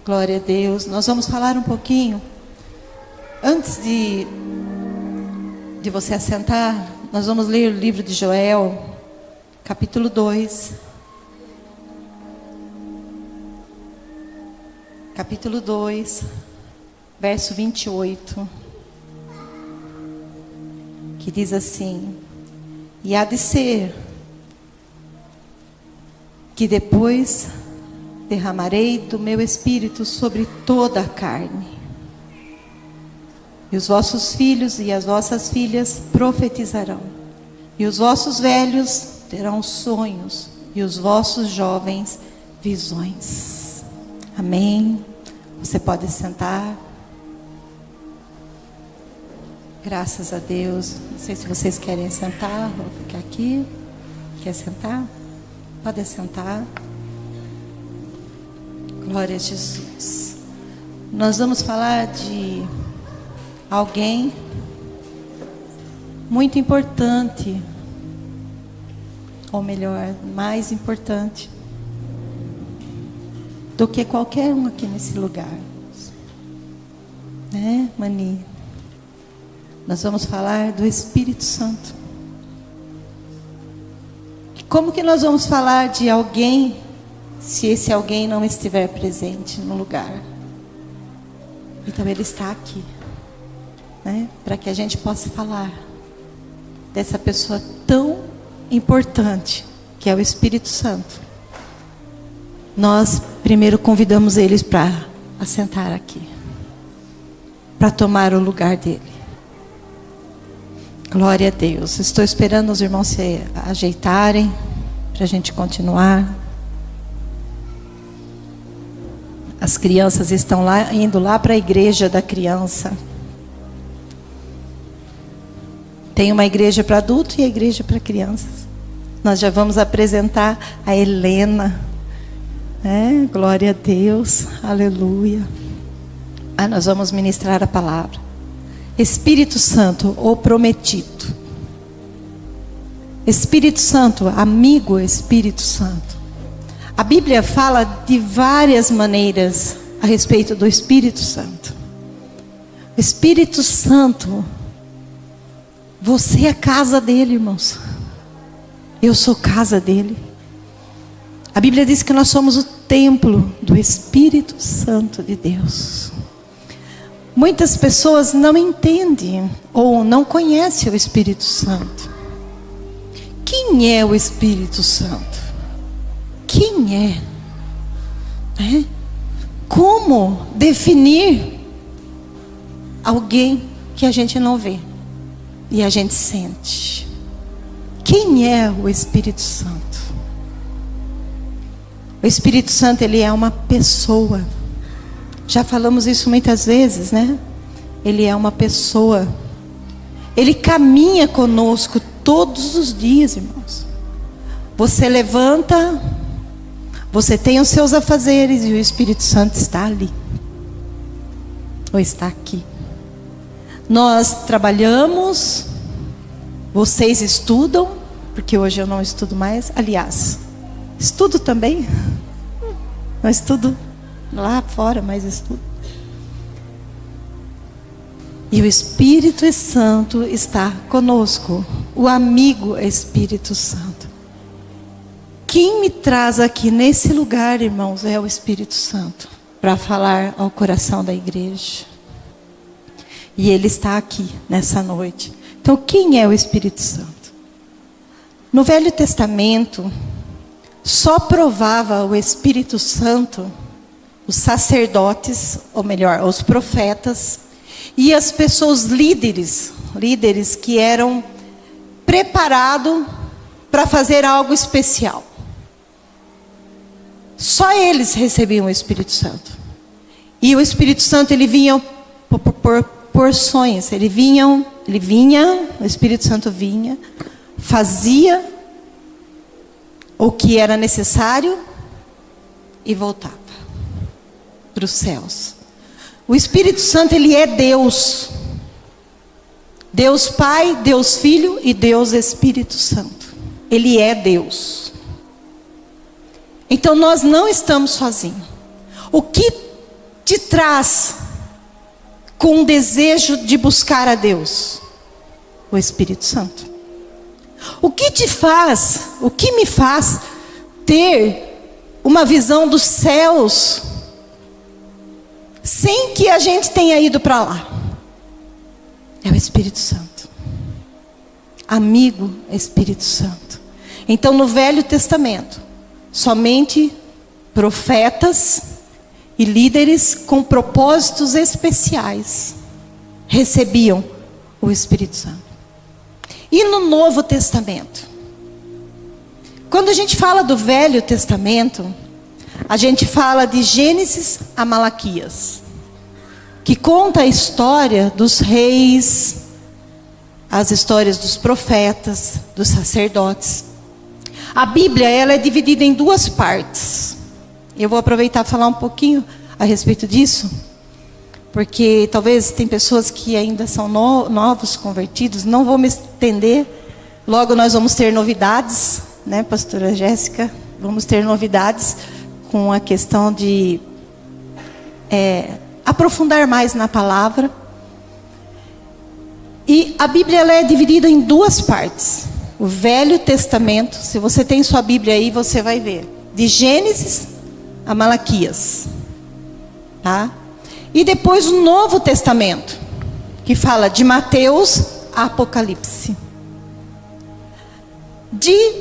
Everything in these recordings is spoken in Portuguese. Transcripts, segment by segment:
Glória a Deus. Nós vamos falar um pouquinho. Antes de você assentar, nós vamos ler o livro de Joel, capítulo 2. Capítulo 2, verso 28. Que diz assim: e há de ser que depois derramarei do meu espírito sobre toda a carne. E os vossos filhos e as vossas filhas profetizarão. E os vossos velhos terão sonhos. E os vossos jovens visões. Amém. Você pode sentar. Graças a Deus. Não sei se vocês querem sentar ou ficar aqui. Quer sentar? Pode sentar. Glória a Jesus. Nós vamos falar de alguém muito importante, ou melhor, mais importante do que qualquer um aqui nesse lugar, né, Mani? Nós vamos falar do Espírito Santo. Como que nós vamos falar de alguém se esse alguém não estiver presente no lugar? Então ele está aqui, né? Para que a gente possa falar dessa pessoa tão importante que é o Espírito Santo. Nós primeiro convidamos eles para assentar aqui, para tomar o lugar dele. Glória a Deus. Estou esperando os irmãos se ajeitarem para a gente continuar. As crianças estão lá, indo lá para a igreja da criança. Tem uma igreja para adulto e a igreja para crianças. Nós já vamos apresentar a Helena. Glória a Deus. Aleluia. Nós vamos ministrar a palavra. Espírito Santo, o prometido. Espírito Santo, amigo Espírito Santo. A Bíblia fala de várias maneiras a respeito do Espírito Santo. O Espírito Santo, você é casa dele, irmãos. Eu sou casa dele. A Bíblia diz que nós somos o templo do Espírito Santo de Deus. Muitas pessoas não entendem ou não conhecem o Espírito Santo. Quem é o Espírito Santo? Quem é? Como definir alguém que a gente não vê e a gente sente? Quem é o Espírito Santo? O Espírito Santo, ele é uma pessoa. Já falamos isso muitas vezes, né? Ele é uma pessoa. Ele caminha conosco todos os dias, irmãos. Você levanta, você tem os seus afazeres e o Espírito Santo está ali. Ou está aqui. Nós trabalhamos, vocês estudam, porque hoje eu não estudo mais. Aliás, estudo também. Não estudo lá fora, mas estudo. E o Espírito Santo está conosco. O amigo Espírito Santo. Quem me traz aqui nesse lugar, irmãos, é o Espírito Santo. Para falar ao coração da igreja. E ele está aqui nessa noite. Então, quem é o Espírito Santo? No Velho Testamento, só provava o Espírito Santo os sacerdotes, ou melhor, os profetas, e as pessoas líderes que eram preparados para fazer algo especial. Só eles recebiam o Espírito Santo. E o Espírito Santo, ele vinha por porções. Ele vinha, o Espírito Santo vinha, fazia o que era necessário e voltava para os céus. O Espírito Santo, ele é Deus. Deus Pai, Deus Filho e Deus Espírito Santo. Ele é Deus. Então nós não estamos sozinhos. O que te traz com o desejo de buscar a Deus? O Espírito Santo. O que te faz, o que me faz ter uma visão dos céus sem que a gente tenha ido para lá? É o Espírito Santo. Amigo Espírito Santo. Então no Velho Testamento, somente profetas e líderes com propósitos especiais recebiam o Espírito Santo. E no Novo Testamento? Quando a gente fala do Velho Testamento, a gente fala de Gênesis a Malaquias, que conta a história dos reis, as histórias dos profetas, dos sacerdotes. A Bíblia, ela é dividida em duas partes. Eu vou aproveitar e falar um pouquinho a respeito disso, porque talvez tem pessoas que ainda são novos convertidos. Não vou me estender. Logo nós vamos ter novidades, né, pastora Jéssica? Vamos ter novidades com a questão de aprofundar mais na palavra. E a Bíblia, ela é dividida em duas partes. O Velho Testamento, se você tem sua Bíblia aí, você vai ver. De Gênesis a Malaquias. Tá? E depois o Novo Testamento, que fala de Mateus a Apocalipse. De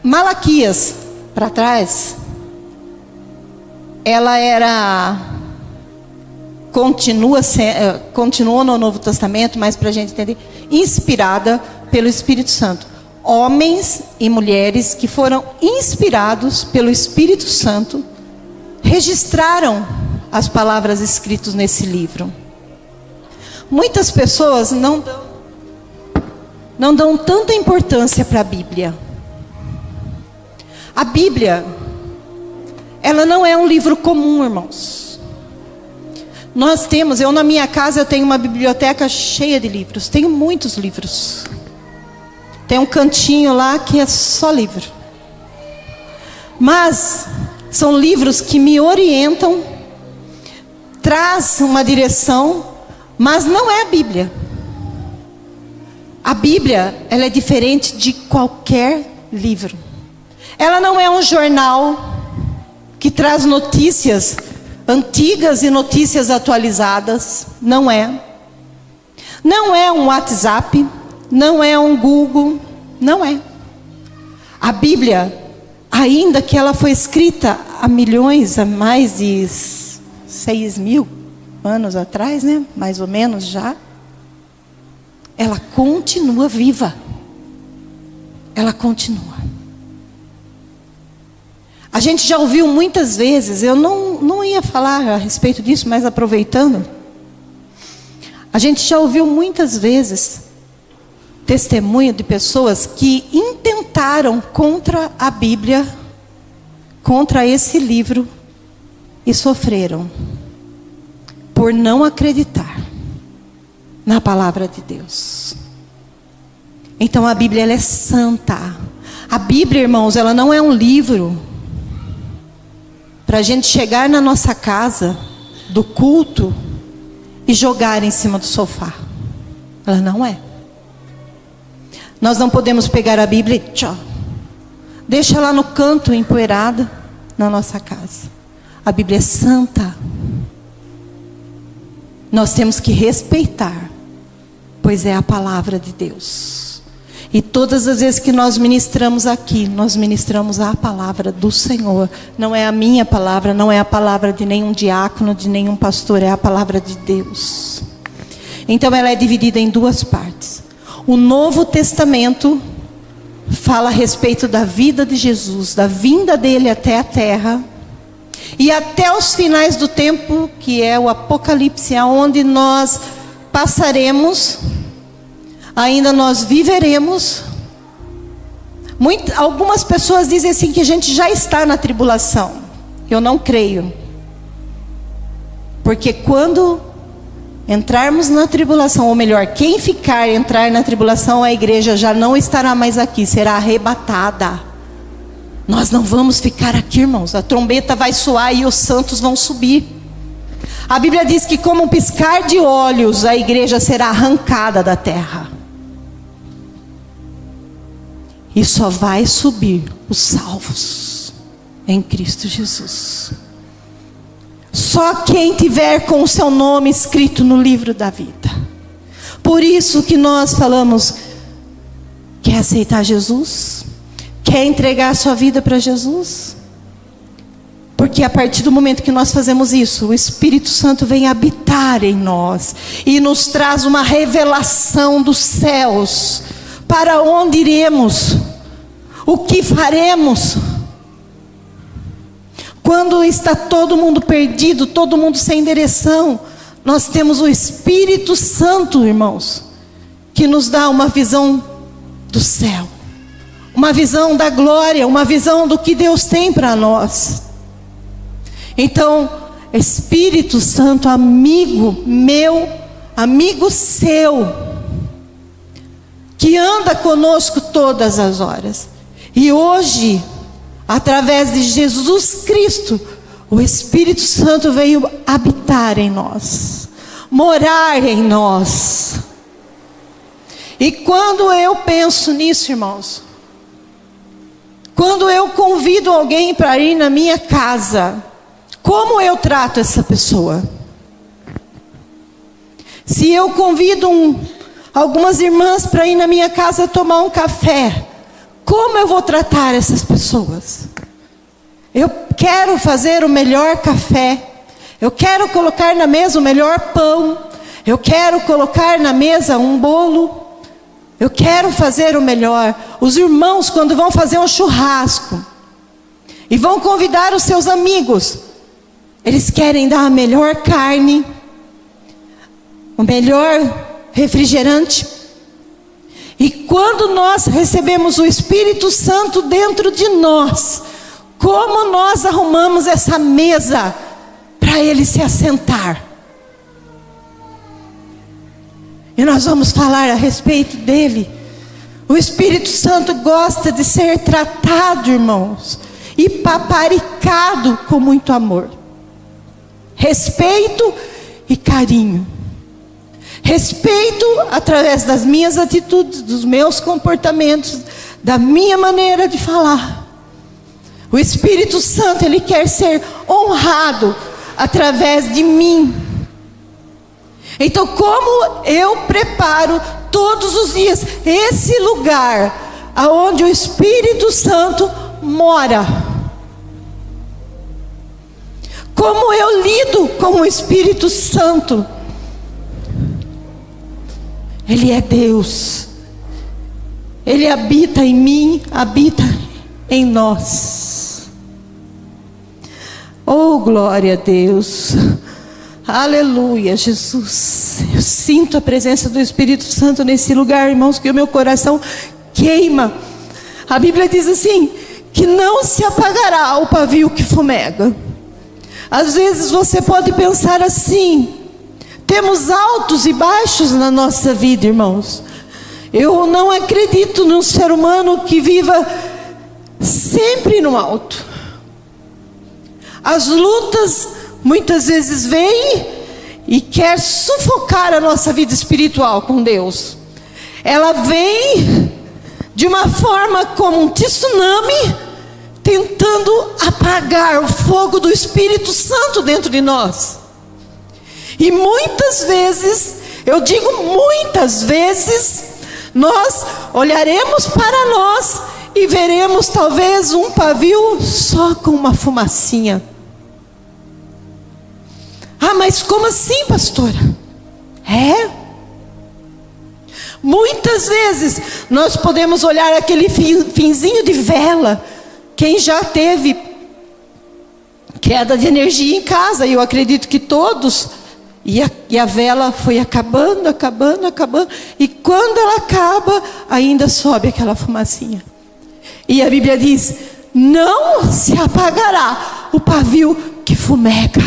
Malaquias para trás, ela continuou no Novo Testamento, mas para a gente entender, inspirada pelo Espírito Santo. Homens e mulheres que foram inspirados pelo Espírito Santo registraram as palavras escritas nesse livro. Muitas pessoas não dão tanta importância para a Bíblia. A Bíblia, ela não é um livro comum, irmãos. Eu na minha casa, eu tenho uma biblioteca cheia de livros. Tenho muitos livros. Tem um cantinho lá que é só livro. Mas são livros que me orientam, traz uma direção, mas não é a Bíblia. A Bíblia, ela é diferente de qualquer livro. Ela não é um jornal que traz notícias antigas e notícias atualizadas. Não é. Não é um WhatsApp, não é um Google, não é. A Bíblia, ainda que ela foi escrita há mais de 6.000 anos atrás, né? Mais ou menos já. Ela continua viva. Ela continua. A gente já ouviu muitas vezes, eu não ia falar a respeito disso, mas aproveitando. A gente já ouviu muitas vezes testemunho de pessoas que intentaram contra a Bíblia, contra esse livro, e sofreram por não acreditar na palavra de Deus. Então a Bíblia, ela é santa. A Bíblia, irmãos, ela não é um livro para a gente chegar na nossa casa do culto e jogar em cima do sofá. Ela não é. Nós não podemos pegar a Bíblia e deixa lá no canto empoeirada na nossa casa. A Bíblia é santa. Nós temos que respeitar, pois é a palavra de Deus. E todas as vezes que nós ministramos aqui, nós ministramos a palavra do Senhor. Não é a minha palavra, não é a palavra de nenhum diácono, de nenhum pastor, é a palavra de Deus. Então ela é dividida em duas partes. O Novo Testamento fala a respeito da vida de Jesus, da vinda dele até a terra, e até os finais do tempo, que é o Apocalipse, aonde nós passaremos, ainda nós viveremos. Algumas pessoas dizem assim que a gente já está na tribulação. Eu não creio. Porque quando entrarmos na tribulação, ou melhor, quem entrar na tribulação, a igreja já não estará mais aqui, será arrebatada. Nós não vamos ficar aqui, irmãos. A trombeta vai soar e os santos vão subir. A Bíblia diz que como um piscar de olhos, a igreja será arrancada da terra. E só vai subir os salvos em Cristo Jesus. Só quem tiver com o seu nome escrito no livro da vida. Por isso que nós falamos, quer aceitar Jesus? Quer entregar a sua vida para Jesus? Porque a partir do momento que nós fazemos isso, o Espírito Santo vem habitar em nós e nos traz uma revelação dos céus. Para onde iremos? O que faremos? Quando está todo mundo perdido, todo mundo sem direção, nós temos o Espírito Santo, irmãos, que nos dá uma visão do céu, uma visão da glória, uma visão do que Deus tem para nós. Então, Espírito Santo, amigo meu, amigo seu, que anda conosco todas as horas. E hoje, através de Jesus Cristo, o Espírito Santo veio habitar em nós, morar em nós. E quando eu penso nisso, irmãos, quando eu convido alguém para ir na minha casa, como eu trato essa pessoa? Se eu convido algumas irmãs para ir na minha casa tomar um café, como eu vou tratar essas pessoas? Eu quero fazer o melhor café, eu quero colocar na mesa o melhor pão, eu quero colocar na mesa um bolo, eu quero fazer o melhor. Os irmãos, quando vão fazer um churrasco e vão convidar os seus amigos, eles querem dar a melhor carne, o melhor refrigerante. E quando nós recebemos o Espírito Santo dentro de nós, como nós arrumamos essa mesa para ele se assentar? E nós vamos falar a respeito dele. O Espírito Santo gosta de ser tratado, irmãos, e paparicado com muito amor, respeito e carinho. Respeito através das minhas atitudes, dos meus comportamentos, da minha maneira de falar. O Espírito Santo, ele quer ser honrado através de mim. Então, como eu preparo todos os dias esse lugar aonde o Espírito Santo mora? Como eu lido com o Espírito Santo? Ele é Deus, ele habita em mim, habita em nós. Oh, glória a Deus, aleluia, Jesus. Eu sinto a presença do Espírito Santo nesse lugar, irmãos, que o meu coração queima. A Bíblia diz assim, que não se apagará o pavio que fumega. Às vezes você pode pensar assim, temos altos e baixos na nossa vida, irmãos. Eu não acredito num ser humano que viva sempre no alto. As lutas muitas vezes vêm e quer sufocar a nossa vida espiritual com Deus. Ela vem de uma forma como um tsunami, tentando apagar o fogo do Espírito Santo dentro de nós. E muitas vezes, eu digo muitas vezes, nós olharemos para nós e veremos talvez um pavio só com uma fumacinha. Ah, mas como assim, pastora? Muitas vezes nós podemos olhar aquele finzinho de vela. Quem já teve queda de energia em casa, e eu acredito que todos. E a vela foi acabando, e quando ela acaba, ainda sobe aquela fumacinha. E a Bíblia diz, não se apagará o pavio que fumega.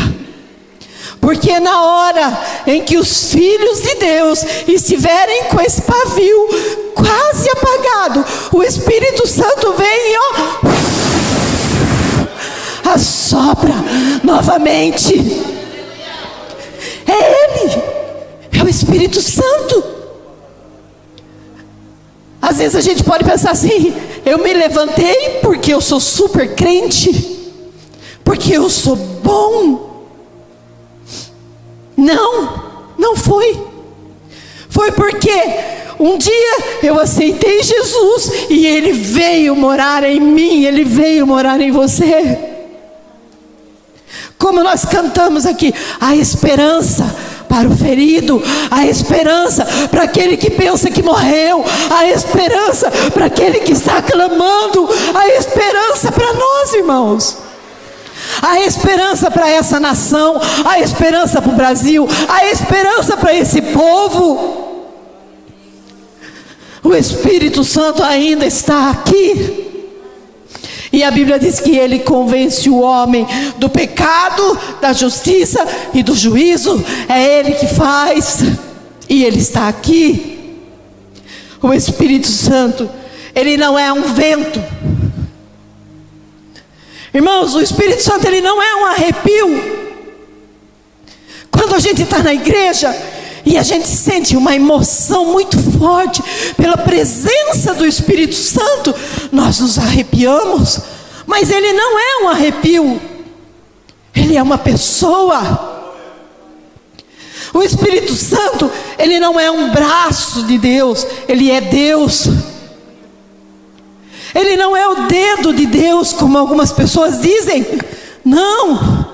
Porque na hora em que os filhos de Deus estiverem com esse pavio quase apagado, o Espírito Santo vem e assopra novamente. É Ele, é o Espírito Santo. Às vezes a gente pode pensar assim: eu me levantei porque eu sou super crente, porque eu sou bom. Não foi. Foi porque um dia eu aceitei Jesus e Ele veio morar em mim, Ele veio morar em você. Como nós cantamos aqui, a esperança para o ferido, a esperança para aquele que pensa que morreu, a esperança para aquele que está clamando, a esperança para nós, irmãos. A esperança para essa nação, a esperança para o Brasil, a esperança para esse povo. O Espírito Santo ainda está aqui. E a Bíblia diz que Ele convence o homem do pecado, da justiça e do juízo. É Ele que faz. E Ele está aqui. O Espírito Santo, Ele não é um vento. Irmãos, o Espírito Santo, Ele não é um arrepio. Quando a gente está na igreja e a gente sente uma emoção muito forte pela presença do Espírito Santo, nós nos arrepiamos. Mas Ele não é um arrepio. Ele é uma pessoa. O Espírito Santo, Ele não é um braço de Deus, Ele é Deus. Ele não é o dedo de Deus, como algumas pessoas dizem. Não.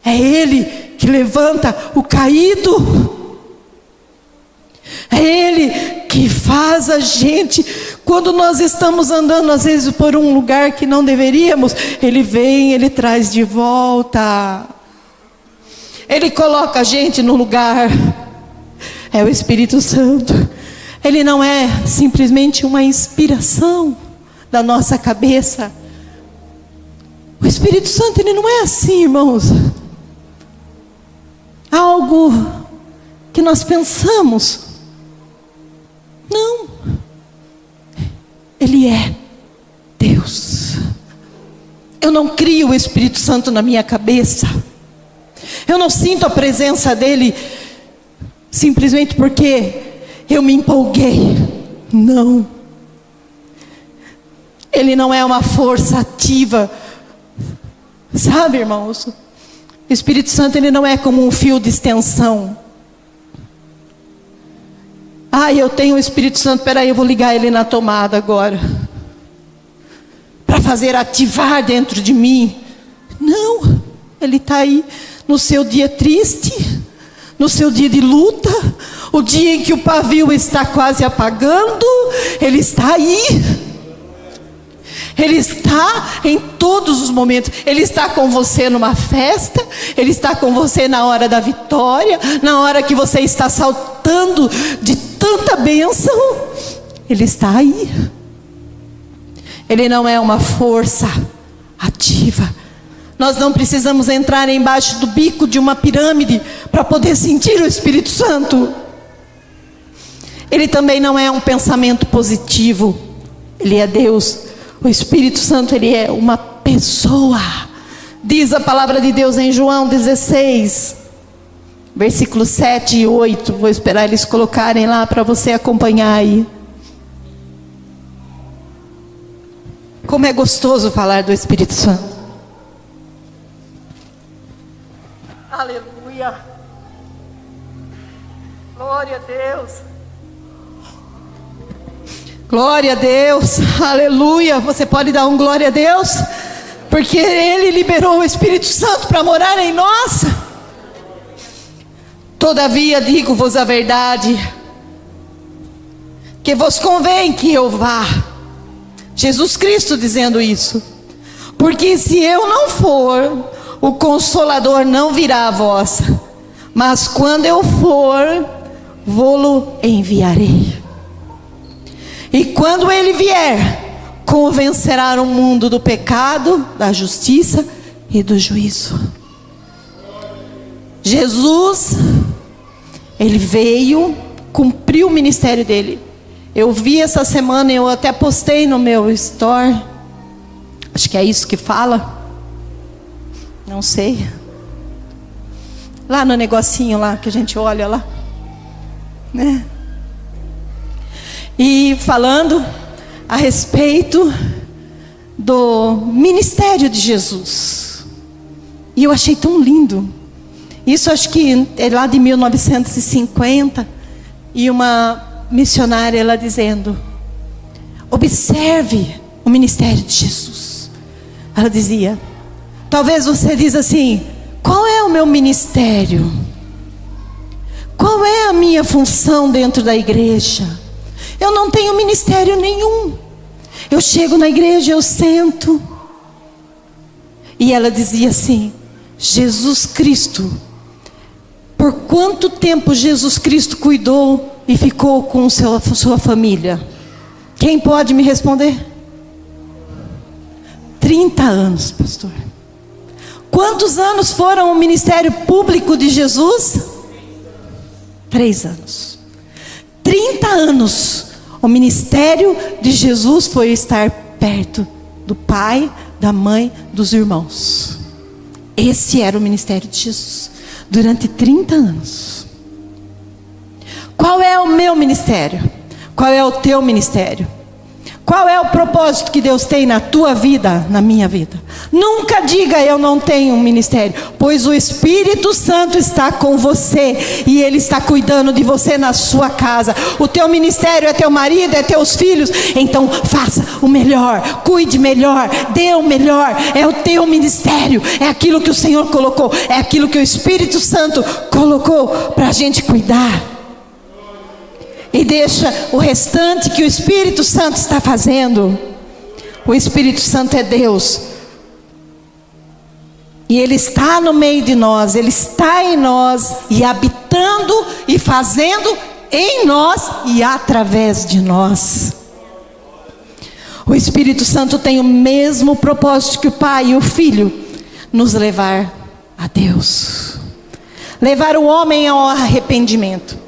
É Ele que levanta o caído. É Ele que faz a gente, quando nós estamos andando às vezes por um lugar que não deveríamos, Ele vem, Ele traz de volta. Ele coloca a gente no lugar. É o Espírito Santo. Ele não é simplesmente uma inspiração da nossa cabeça. O Espírito Santo, Ele não é assim, irmãos. Algo que nós pensamos. Não. Ele é Deus. Eu não crio o Espírito Santo na minha cabeça. Eu não sinto a presença dEle simplesmente porque eu me empolguei. Não. Ele não é uma força ativa. Sabe, irmãos? O Espírito Santo, Ele não é como um fio de extensão. Eu tenho o Espírito Santo, peraí, eu vou ligar ele na tomada agora, para fazer ativar dentro de mim. Não. Ele está aí no seu dia triste, no seu dia de luta, o dia em que o pavio está quase apagando, Ele está aí. Ele está em todos os momentos. Ele está com você numa festa, Ele está com você na hora da vitória, na hora que você está saltando de tanta bênção. Ele está aí. Ele não é uma força ativa. Nós não precisamos entrar embaixo do bico de uma pirâmide para poder sentir o Espírito Santo. Ele também não é um pensamento positivo. Ele é Deus. O Espírito Santo, Ele é uma pessoa. Diz a palavra de Deus em João 16, versículos 7 e 8. Vou esperar eles colocarem lá para você acompanhar aí. Como é gostoso falar do Espírito Santo. Aleluia. Glória a Deus. Glória a Deus. Aleluia. Você pode dar um glória a Deus? Porque Ele liberou o Espírito Santo para morar em nós. Todavia digo-vos a verdade, que vos convém que eu vá. Jesus Cristo dizendo isso. Porque se eu não for, o Consolador não virá a vós. Mas quando eu for, vô-lo enviarei. E quando Ele vier, convencerá o mundo do pecado, da justiça e do juízo. Jesus, ele veio, cumpriu o ministério dele. Eu vi essa semana, eu até postei no meu story, acho que é isso que fala, não sei, lá no negocinho lá, que a gente olha lá, né? E falando a respeito do ministério de Jesus. E eu achei tão lindo. Isso acho que é lá de 1950. E uma missionária, ela dizendo: observe o ministério de Jesus. Ela dizia: talvez você diz assim: qual é o meu ministério? Qual é a minha função dentro da igreja? Eu não tenho ministério nenhum. Eu chego na igreja, eu sento. E ela dizia assim: Jesus Cristo, por quanto tempo Jesus Cristo cuidou e ficou com sua família? Quem pode me responder? 30 anos, pastor. Quantos anos foram o ministério público de Jesus? 3 anos. 30 anos. O ministério de Jesus foi estar perto do pai, da mãe, dos irmãos. Esse era o ministério de Jesus durante 30 anos. Qual é o meu ministério? Qual é o teu ministério? Qual é o propósito que Deus tem na tua vida, na minha vida? Nunca diga eu não tenho um ministério, pois o Espírito Santo está com você e Ele está cuidando de você na sua casa. O teu ministério é teu marido, é teus filhos. Então faça o melhor, cuide melhor, dê o melhor. É o teu ministério, é aquilo que o Senhor colocou, é aquilo que o Espírito Santo colocou para a gente cuidar. E deixa o restante que o Espírito Santo está fazendo. O Espírito Santo é Deus. E Ele está no meio de nós. Ele está em nós. E habitando e fazendo em nós e através de nós. O Espírito Santo tem o mesmo propósito que o Pai e o Filho. Nos levar a Deus. Levar o homem ao arrependimento.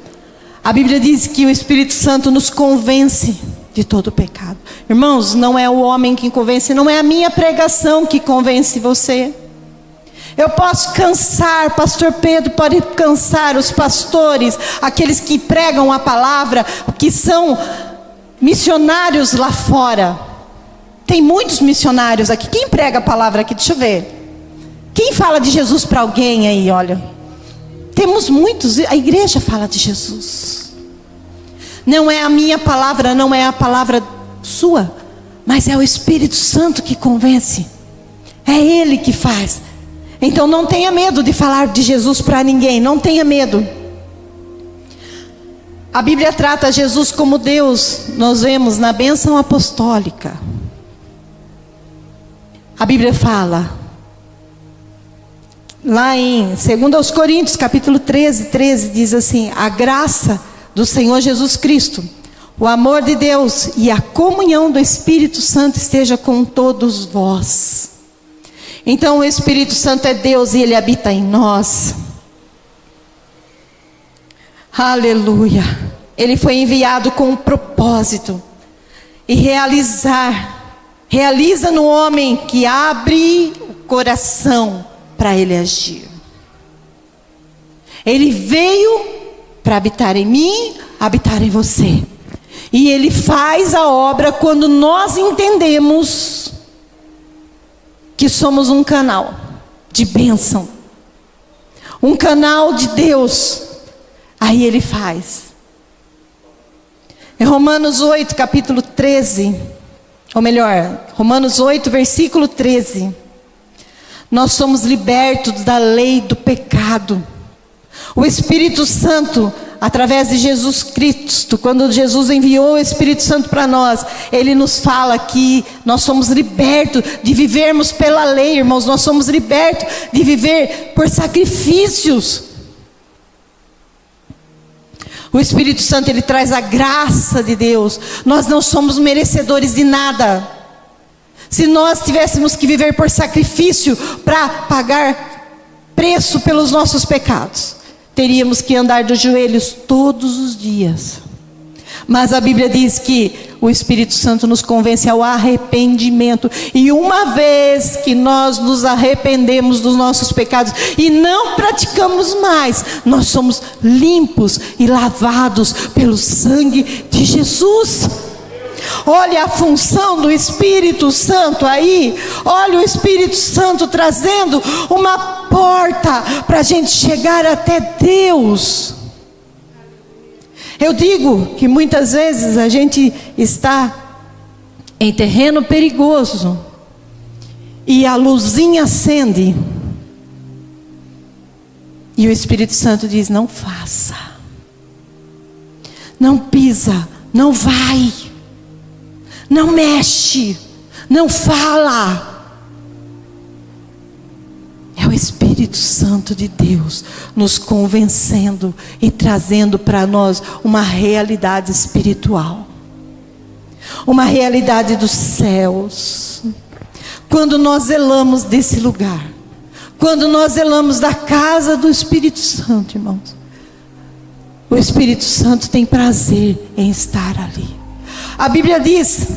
A Bíblia diz que o Espírito Santo nos convence de todo o pecado. Irmãos, não é o homem que convence, não é a minha pregação que convence você. Eu posso cansar, pastor Pedro pode cansar os pastores, aqueles que pregam a palavra, que são missionários lá fora. Tem muitos missionários aqui. Quem prega a palavra aqui? Deixa eu ver. Quem fala de Jesus para alguém aí, olha? Temos muitos, a igreja fala de Jesus. Não é a minha palavra, não é a palavra sua, mas é o Espírito Santo que convence. É Ele que faz. Então não tenha medo de falar de Jesus para ninguém, não tenha medo. A Bíblia trata Jesus como Deus, nós vemos na bênção apostólica. A Bíblia fala lá em 2 Coríntios, capítulo 13 diz assim: a graça do Senhor Jesus Cristo, o amor de Deus e a comunhão do Espírito Santo esteja com todos vós. Então o Espírito Santo é Deus e Ele habita em nós. Aleluia. Ele foi enviado com um propósito. E realiza no homem que abre o coração para Ele agir. Ele veio para habitar em mim, habitar em você. E Ele faz a obra quando nós entendemos que somos um canal de bênção, um canal de Deus. Aí Ele faz. Em Romanos 8, capítulo 13, ou melhor, Romanos 8, versículo 13. Nós somos libertos da lei do pecado. O Espírito Santo, através de Jesus Cristo, quando Jesus enviou o Espírito Santo para nós, Ele nos fala que nós somos libertos de vivermos pela lei, irmãos. Nós somos libertos de viver por sacrifícios. O Espírito Santo, Ele traz a graça de Deus. Nós não somos merecedores de nada. Se nós tivéssemos que viver por sacrifício para pagar preço pelos nossos pecados, teríamos que andar de joelhos todos os dias. Mas a Bíblia diz que o Espírito Santo nos convence ao arrependimento. E uma vez que nós nos arrependemos dos nossos pecados e não praticamos mais, nós somos limpos e lavados pelo sangue de Jesus. Olha a função do Espírito Santo aí. Olha o Espírito Santo trazendo uma porta para a gente chegar até Deus. Eu digo que muitas vezes a gente está em terreno perigoso e a luzinha acende e o Espírito Santo diz: não faça, não pisa, não vai, não mexe, não fala. É o Espírito Santo de Deus nos convencendo e trazendo para nós uma realidade espiritual, uma realidade dos céus. Quando nós zelamos desse lugar, quando nós zelamos da casa do Espírito Santo, irmãos, o Espírito Santo tem prazer em estar ali. A Bíblia diz,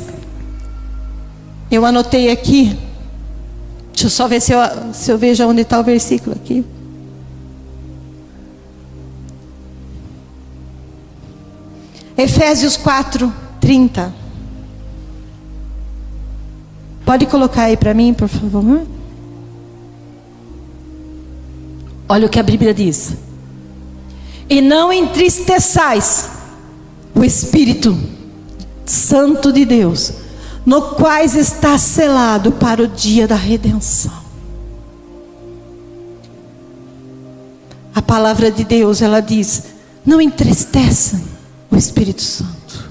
eu anotei aqui, deixa eu só ver se eu vejo onde está o versículo aqui. Efésios 4:30. Pode colocar aí para mim, por favor? Olha o que a Bíblia diz: e não entristeçais o Espírito Santo de Deus, no qual está selado para o dia da redenção. A palavra de Deus, ela diz: não entristeçam o Espírito Santo.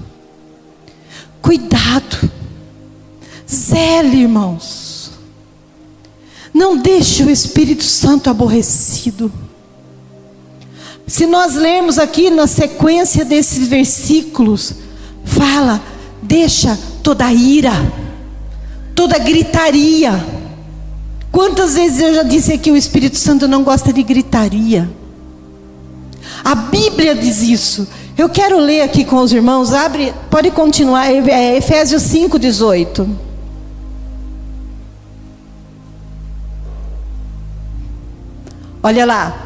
Cuidado, zele, irmãos. Não deixe o Espírito Santo aborrecido. Se nós lermos aqui na sequência desses versículos, fala: deixa toda ira, toda gritaria. Quantas vezes eu já disse aqui, o Espírito Santo não gosta de gritaria. A Bíblia diz isso. Eu quero ler aqui com os irmãos, abre, pode continuar, Efésios 5:18. Olha lá.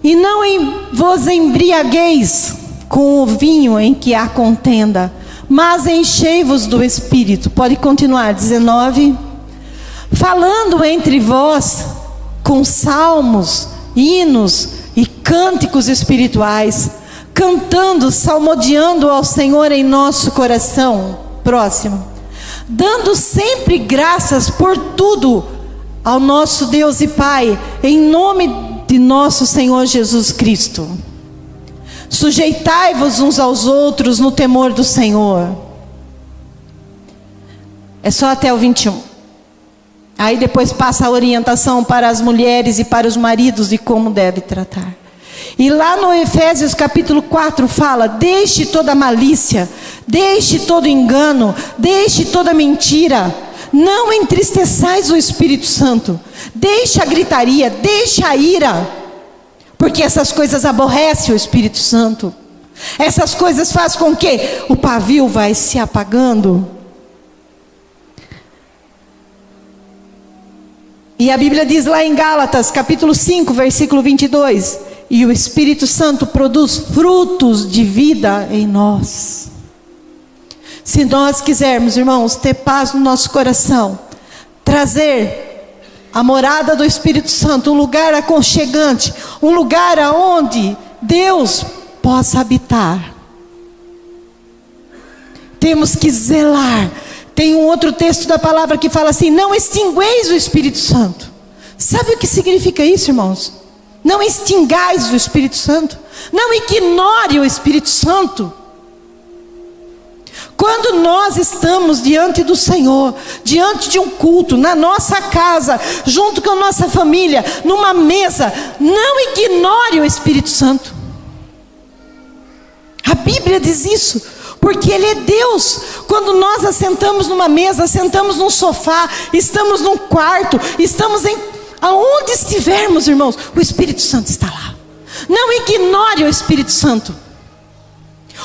E não vos embriagueis com o vinho em que há contenda, mas enchei-vos do Espírito. Pode continuar, 19. Falando entre vós com salmos, hinos e cânticos espirituais, cantando, salmodiando ao Senhor em nosso coração. Próximo. Dando sempre graças por tudo ao nosso Deus e Pai, em nome de nosso Senhor Jesus Cristo. Sujeitai-vos uns aos outros no temor do Senhor. É só até o 21. Aí depois passa a orientação para as mulheres e para os maridos de como deve tratar. E lá no Efésios capítulo 4 fala: deixe toda malícia, deixe todo engano, deixe toda mentira. Não entristeçais o Espírito Santo. Deixe a gritaria, deixe a ira, porque essas coisas aborrecem o Espírito Santo. Essas coisas fazem com que o pavio vai se apagando. E a Bíblia diz lá em Gálatas capítulo 5 versículo 22: e o Espírito Santo produz frutos de vida em nós. Se nós quisermos, irmãos, ter paz no nosso coração, trazer a morada do Espírito Santo, um lugar aconchegante, um lugar aonde Deus possa habitar, temos que zelar. Tem um outro texto da palavra que fala assim: não extingueis o Espírito Santo. Sabe o que significa isso, irmãos? Não extingais o Espírito Santo. Não ignore o Espírito Santo. Quando nós estamos diante do Senhor, diante de um culto, na nossa casa, junto com a nossa família, numa mesa, não ignore o Espírito Santo. A Bíblia diz isso, porque Ele é Deus. Quando nós assentamos numa mesa, sentamos num sofá, estamos num quarto, estamos Aonde estivermos, irmãos, o Espírito Santo está lá. Não ignore o Espírito Santo.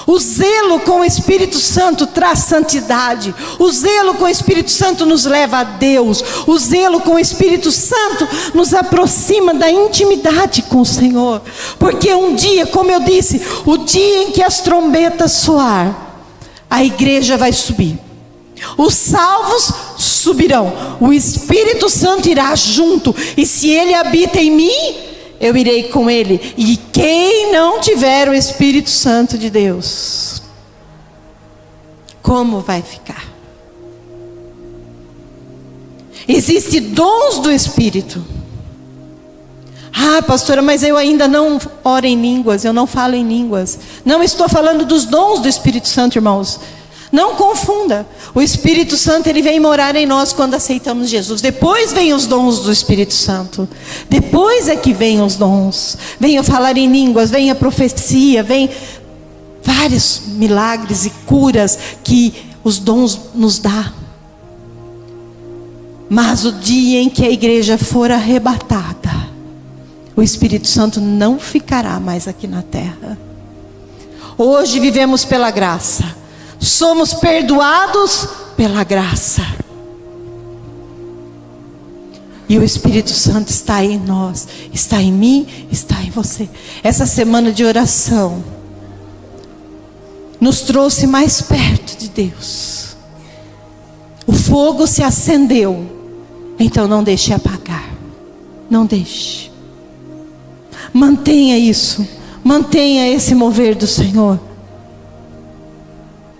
O zelo com o Espírito Santo traz santidade. O zelo com o Espírito Santo nos leva a Deus. O zelo com o Espírito Santo nos aproxima da intimidade com o Senhor. Porque um dia, como eu disse, o dia em que as trombetas soar, a igreja vai subir. Os salvos subirão. O Espírito Santo irá junto. E se Ele habita em mim, eu irei com Ele. E quem não tiver o Espírito Santo de Deus, como vai ficar? Existem dons do Espírito. Ah, pastora, mas eu ainda não oro em línguas, eu não falo em línguas. Não estou falando dos dons do Espírito Santo, irmãos. Não confunda. O Espírito Santo, ele vem morar em nós quando aceitamos Jesus. Depois vem os dons do Espírito Santo. Depois é que vem os dons. Vem a falar em línguas, vem a profecia, vem vários milagres e curas que os dons nos dão. Mas o dia em que a igreja for arrebatada, o Espírito Santo não ficará mais aqui na terra. Hoje vivemos pela graça. Somos perdoados pela graça. E o Espírito Santo está em nós, está em mim, está em você. Essa semana de oração nos trouxe mais perto de Deus. O fogo se acendeu. Então não deixe apagar. Não deixe. Mantenha isso. Mantenha esse mover do Senhor.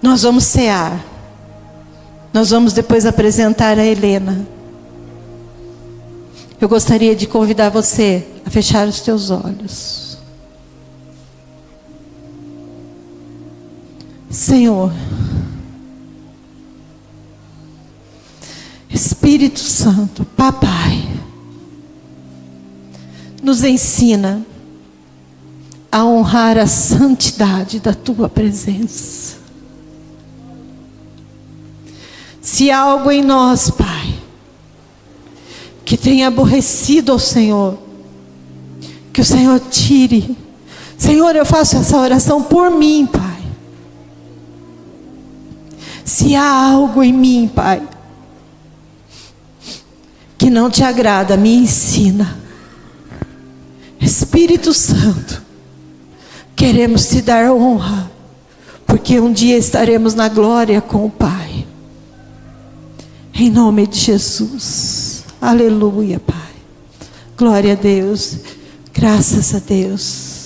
Nós vamos cear. Nós vamos depois apresentar a Helena. Eu gostaria de convidar você a fechar os teus olhos. Senhor, Espírito Santo, Papai, nos ensina a honrar a santidade da Tua presença. Se há algo em nós, Pai, que tenha aborrecido ao Senhor, que o Senhor tire. Senhor, eu faço essa oração por mim, Pai. Se há algo em mim, Pai, que não te agrada, me ensina. Espírito Santo, queremos te dar honra, porque um dia estaremos na glória com o Pai. Em nome de Jesus. Aleluia, Pai. Glória a Deus. Graças a Deus.